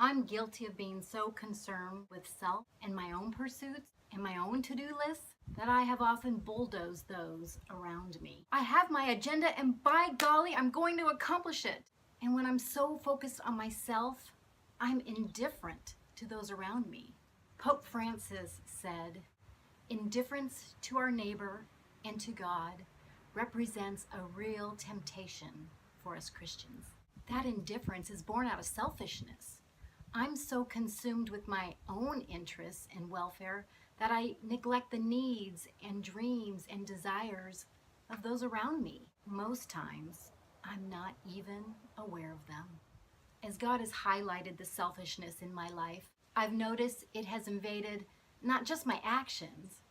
I'm guilty of being so concerned with self and my own pursuits and my own to-do lists that I have often bulldozed those around me. I have my agenda and by golly, I'm going to accomplish it. And when I'm so focused on myself, I'm indifferent to those around me. Pope Francis said, "Indifference to our neighbor and to God represents a real temptation for us Christians." That indifference is born out of selfishness. I'm so consumed with my own interests and welfare that I neglect the needs and dreams and desires of those around me. Most times, I'm not even aware of them. As God has highlighted the selfishness in my life, I've noticed it has invaded not just my actions,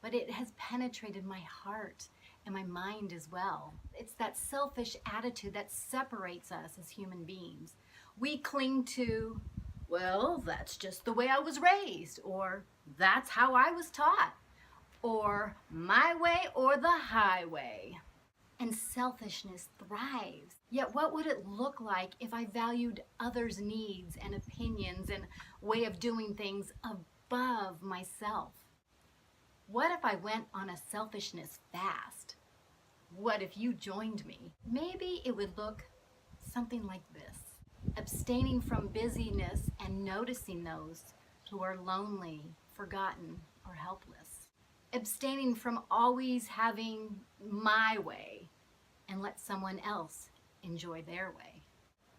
but it has penetrated my heart and my mind as well. It's that selfish attitude that separates us as human beings. We cling to, well, that's just the way I was raised, or that's how I was taught, or my way or the highway. And selfishness thrives. Yet what would it look like if I valued others' needs and opinions and way of doing things above myself? What if I went on a selfishness fast? What if you joined me? Maybe it would look something like this. Abstaining from busyness and noticing those who are lonely, forgotten, or helpless. Abstaining from always having my way and let someone else enjoy their way.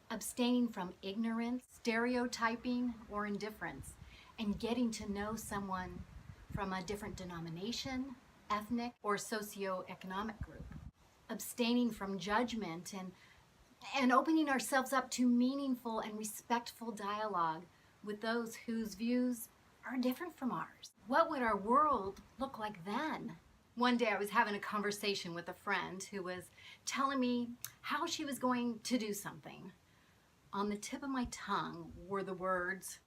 Abstaining from ignorance, stereotyping, or indifference, and getting to know someone from a different denomination, ethnic, or socioeconomic group. Abstaining from judgment and opening ourselves up to meaningful and respectful dialogue with those whose views are different from ours. What would our world look like then? One day I was having a conversation with a friend who was telling me how she was going to do something. On the tip of my tongue were the words,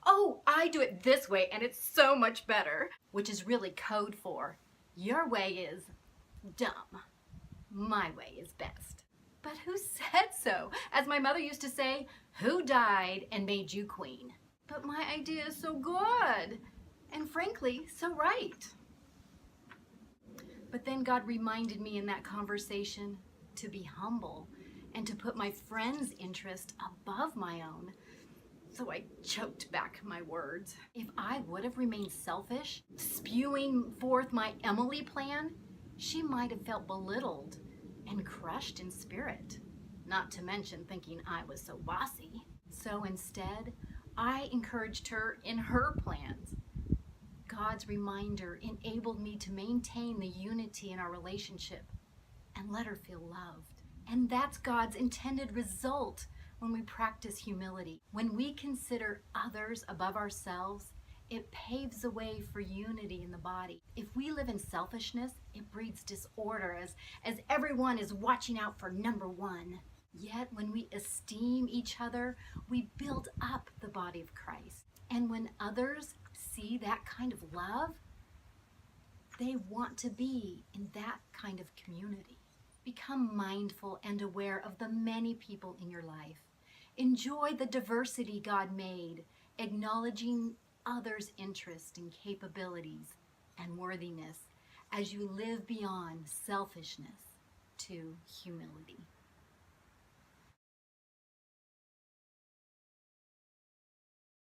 "Oh, I do it this way and it's so much better," which is really code for, "Your way is dumb. My way is best." But who said so? As my mother used to say, who died and made you queen? But my idea is so good and frankly, so right. But then God reminded me in that conversation to be humble and to put my friend's interest above my own. So I choked back my words. If I would have remained selfish, spewing forth my Emily plan, she might have felt belittled and crushed in spirit, not to mention thinking I was so bossy. So instead, I encouraged her in her plans. God's reminder enabled me to maintain the unity in our relationship and let her feel loved. And that's God's intended result when we practice humility. When we consider others above ourselves, it paves the way for unity in the body. If we live in selfishness, it breeds disorder as everyone is watching out for number one. Yet when we esteem each other, we build up the body of Christ. And when others see that kind of love, they want to be in that kind of community. Become mindful and aware of the many people in your life. Enjoy the diversity God made, acknowledging others' interest and capabilities and worthiness as you live beyond selfishness to humility.